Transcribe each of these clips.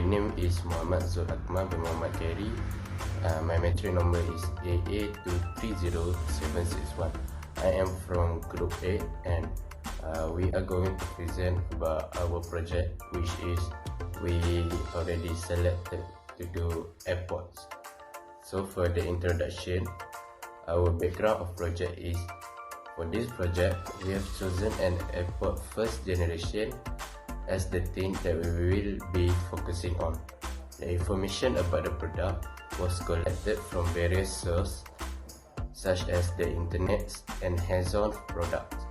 name is Muhammad Zul Akmal bin Muhammad Gary. My matric number is AA230761. I am from Group A, and we are going to present about our project, which is we already selected to do airports. So for the introduction, our background of project is, for this project, we have chosen an airport first generation as the thing that we will be focusing on. The information about the product was collected from various sources such as the internet and hands-on products.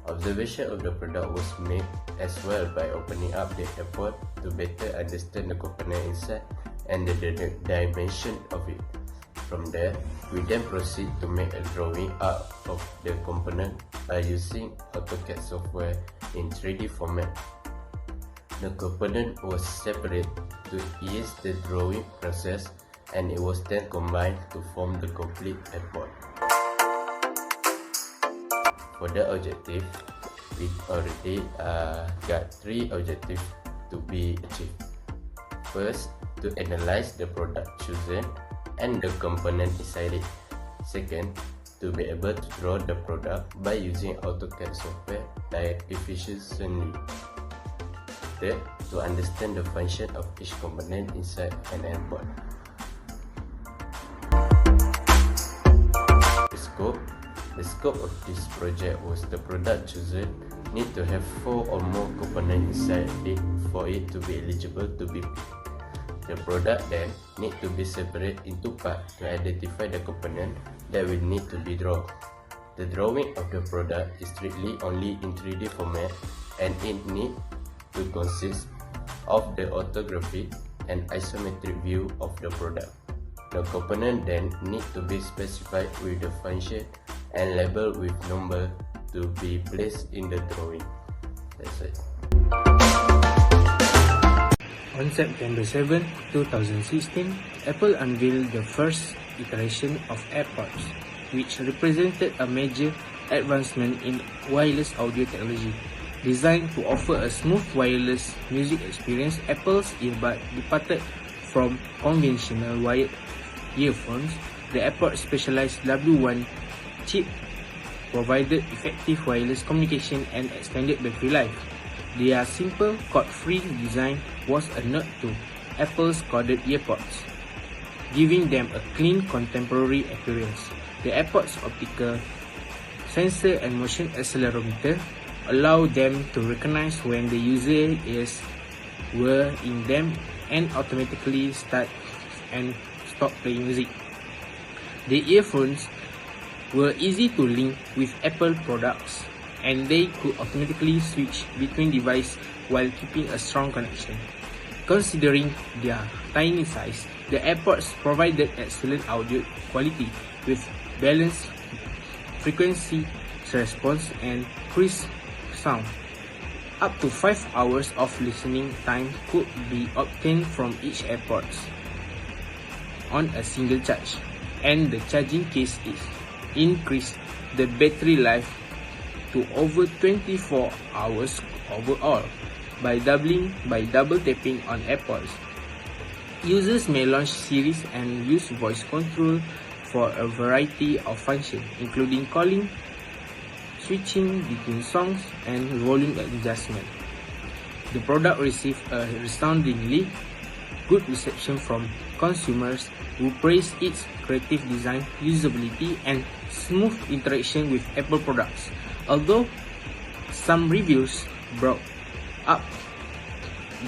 Observation of the product was made as well by opening up the airport to better understand the component inside and the dimension of it. From there, we then proceed to make a drawing out of the component by using AutoCAD software in 3D format. The component was separate to ease the drawing process, and it was then combined to form the complete airport. For the objective, we already got 3 objectives to be achieved. First, to analyze the product chosen and the component inside it. Second, to be able to draw the product by using AutoCAD software efficiently. Third, to understand the function of each component inside an airport. The scope of this project was the product chosen need to have 4 or more components inside it for it to be eligible to be picked. The product then need to be separated into parts to identify the component that will need to be drawn. The drawing of the product is strictly only in 3D format, and it need to consist of the orthographic and isometric view of the product. The component then need to be specified with the function and labeled with number to be placed in the drawing. That's it. On September 7, 2016, Apple unveiled the first iteration of AirPods, which represented a major advancement in wireless audio technology. Designed to offer a smooth wireless music experience, Apple's earbud departed from conventional wired earphones. The AirPods specialized W1 chip provided effective wireless communication and extended battery life. Their simple, cord-free design was a nod to Apple's corded earpods, giving them a clean, contemporary appearance. The AirPods' optical sensor and motion accelerometer allow them to recognize when the user ears were in them and automatically start and stop playing music. The earphones were easy to link with Apple products, and they could automatically switch between devices while keeping a strong connection. Considering their tiny size, the AirPods provided excellent audio quality with balanced frequency response and crisp sound. Up to 5 hours of listening time could be obtained from each AirPods on a single charge, and the charging case is increased the battery life to over 24 hours overall by double tapping on AirPods. Users may launch series and use voice control for a variety of functions, including calling, switching between songs, and volume adjustment. The product received a resoundingly good reception from consumers who praised its creative design, usability, and smooth interaction with Apple products. Although some reviews brought up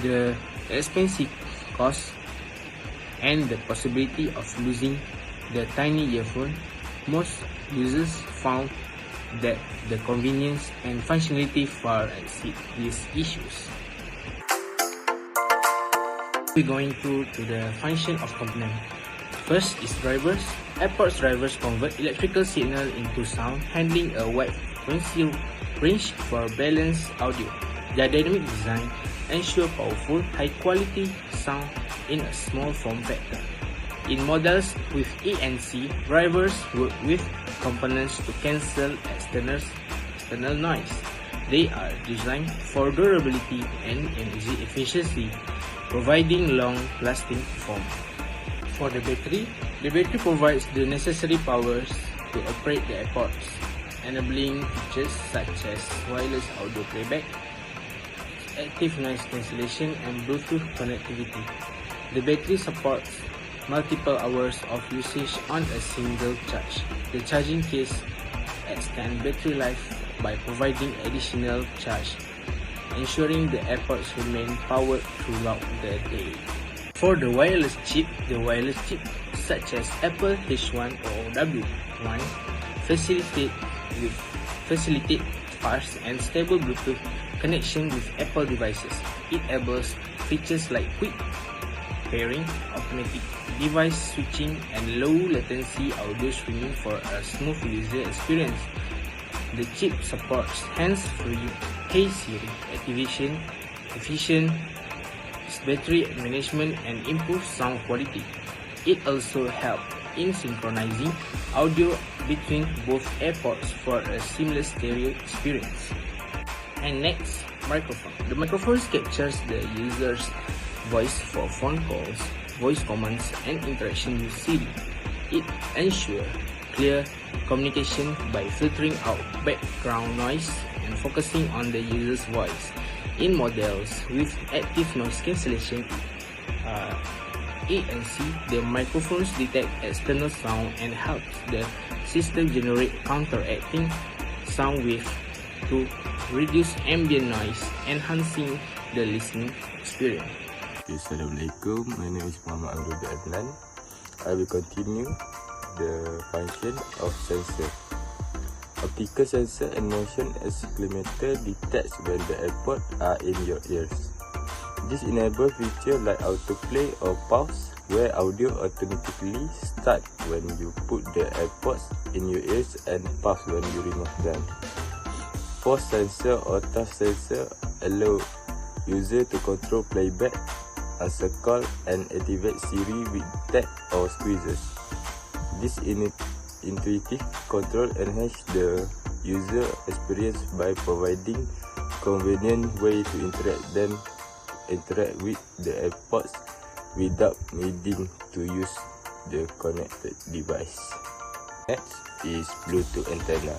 the expensive cost and the possibility of losing the tiny earphone, most users found that the convenience and functionality far exceed these issues. We're going to the function of component. First is drivers. AirPods drivers convert electrical signal into sound, handling a wide frequency range for balanced audio. Their dynamic design ensure powerful, high-quality sound in a small form factor. In models with ANC, drivers work with components to cancel external noise. They are designed for durability and energy efficiency. providing long-lasting performance. For the battery provides the necessary powers to operate the AirPods, enabling features such as wireless audio playback, active noise cancellation, and Bluetooth connectivity. The battery supports multiple hours of usage on a single charge. The charging case extends battery life by providing additional charge, ensuring the AirPods remain powered throughout the day. For the wireless chip such as Apple H1 or W1 facilitate fast and stable Bluetooth connection with Apple devices. It enables features like quick pairing, automatic device switching, and low latency audio streaming for a smooth user experience. The chip supports hands-free Hey Siri activation, efficient battery management, and improved sound quality. It also helps in synchronizing audio between both AirPods for a seamless stereo experience. And next, microphone. The microphone captures the user's voice for phone calls, voice commands, and interaction with Siri. It ensures clear communication by filtering out background noise and focusing on the user's voice. In models with active noise cancellation ANC, the microphones detect external sound and help the system generate counteracting sound waves to reduce ambient noise, enhancing the listening experience. Assalamualaikum, my name is Muhammad Abdul Adnan. I will continue the function of sensor. Optical sensor and motion accelerometer detects when the AirPods are in your ears. This enables features like autoplay or pause, where audio automatically starts when you put the AirPods in your ears and pause when you remove them. Force sensor or touch sensor allow user to control playback, answer call, and activate Siri with tap or squeezes. This intuitive control enhances the user experience by providing convenient way to interact with the AirPods without needing to use the connected device. Next is Bluetooth antenna.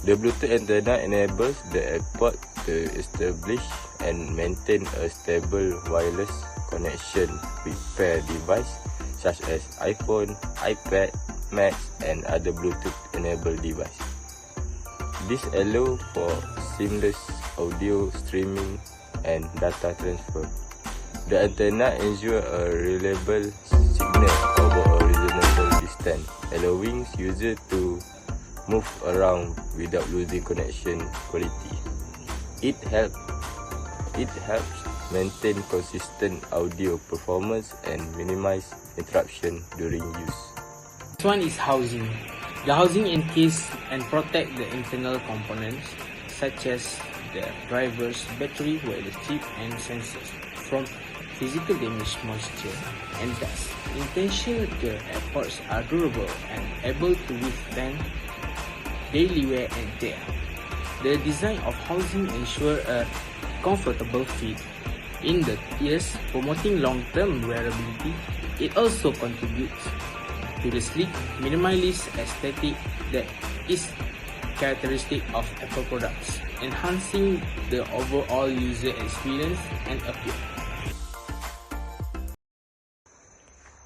The Bluetooth antenna enables the AirPod to establish and maintain a stable wireless connection with paired devices such as iPhone, iPad, Mac, and other Bluetooth-enabled devices. This allows for seamless audio streaming and data transfer. The antenna ensures a reliable signal over a reasonable distance, allowing users to move around without losing connection quality. It helps maintain consistent audio performance and minimize interruption during use. This one is housing. The housing encase and protect the internal components such as the driver's battery, wireless chip, and sensors from physical damage, moisture, and dust. Intention the AirPods are durable and able to withstand daily wear and tear. The design of housing ensures a comfortable fit in the ears, promoting long-term wearability. It also contributes to the sleek, minimalist aesthetic that is characteristic of Apple products, enhancing the overall user experience and appeal.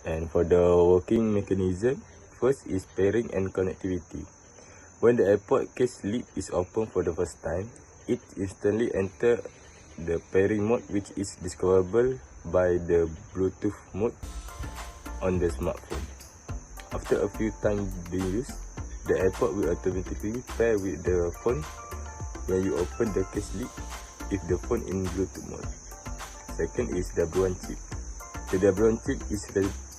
And for the working mechanism, first is pairing and connectivity. When the AirPod case lid is open for the first time, it instantly enters the pairing mode, which is discoverable by the Bluetooth mode on the smartphone. After a few times being used, the AirPod will automatically pair with the phone when you open the case lid if the phone in Bluetooth mode. Second is W1 chip. The W1 chip is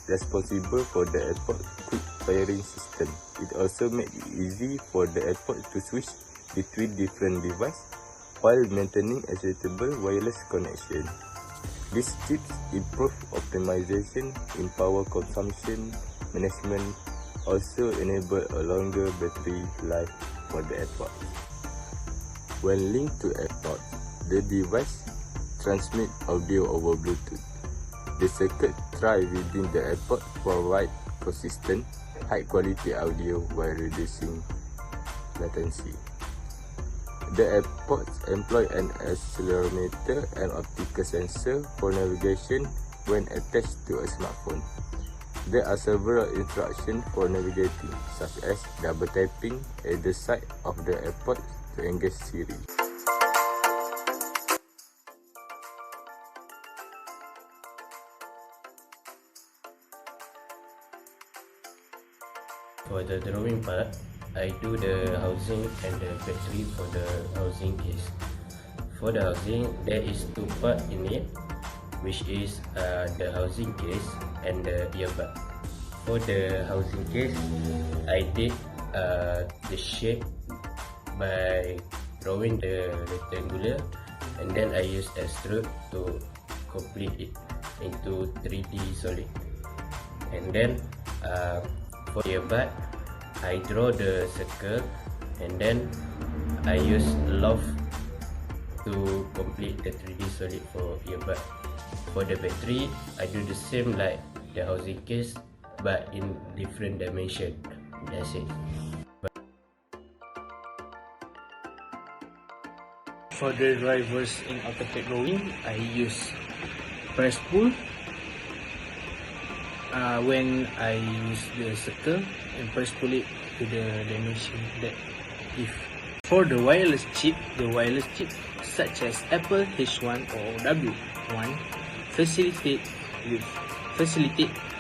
responsible for the AirPod quick pairing system. It also makes it easy for the AirPod to switch between different devices while maintaining a suitable wireless connection. These chips improve optimization in power consumption management, also enable a longer battery life for the AirPods. When linked to AirPods, the device transmits audio over Bluetooth. The circuit thrives within the airport provide consistent, high-quality audio while reducing latency. The airports employ an accelerometer and optical sensor for navigation when attached to a smartphone. There are several instructions for navigating, such as double tapping at the side of the airport to engage Siri. For the drawing part, I do the housing and the battery for the housing case. For the housing, there is two parts in it, which is the housing case and the earbud. For the housing case, I did the shape by drawing the rectangular, and then I used extrude to complete it into 3D solid. And then for earbud, I draw the circle, and then I use loft to complete the 3D solid for earbud. For the battery, I do the same like the housing case, but in different dimension. That's it. For the drivers in AutoCAD drawing, I use press pull when I use the circle and press pull it to the dimension that give. For the wireless chip such as Apple H1 or W1 facilitate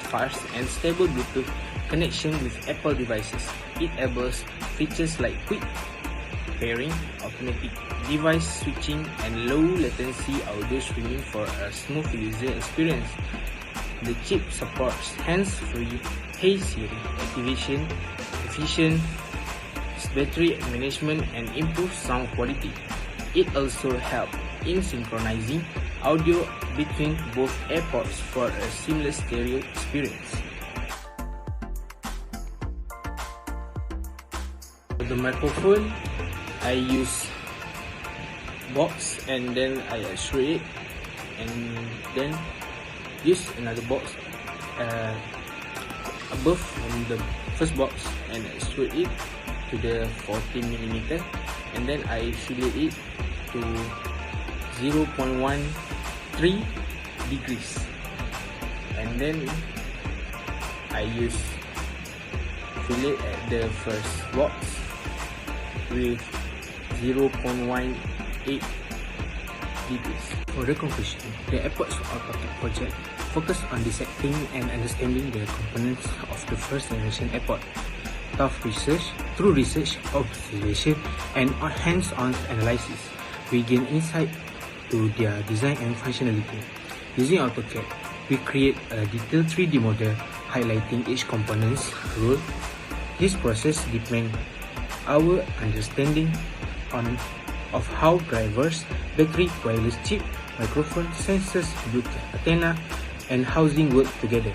fast and stable Bluetooth connection with Apple devices. It enables features like quick pairing, automatic device switching, and low latency audio streaming for a smooth user experience. The chip supports hands-free Hey Siri activation, efficient battery management, and improved sound quality. It also helps in synchronizing audio between both airports for a seamless stereo experience. For the microphone, I use box and then I extrude it, and then use another box above from the first box and extrude it to the 14mm, and then I fillet it to 0.13 degrees, and then I use fillet at the first box with 0.18 degrees. For the conclusion, the Airports AutoCAD project focused on dissecting and understanding the components of the first generation airport. Through research, observation, and hands-on analysis, we gain insight to their design and functionality. Using AutoCAD, we create a detailed 3D model highlighting each component's role. This process deepens our understanding of how drivers, battery, wireless chip, microphone, sensors, Bluetooth antenna, and housing work together.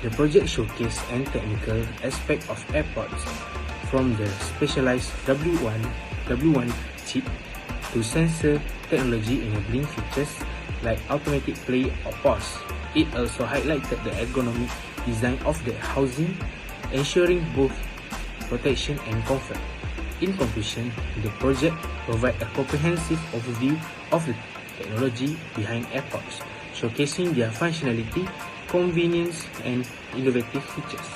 The project showcased and technical aspect of airports, from the specialized W1 chip to sensor technology enabling features like automatic play or pause. It also highlighted the ergonomic design of the housing, ensuring both protection and comfort. In conclusion, the project provides a comprehensive overview of the technology behind airports, showcasing their functionality, convenience, and innovative features.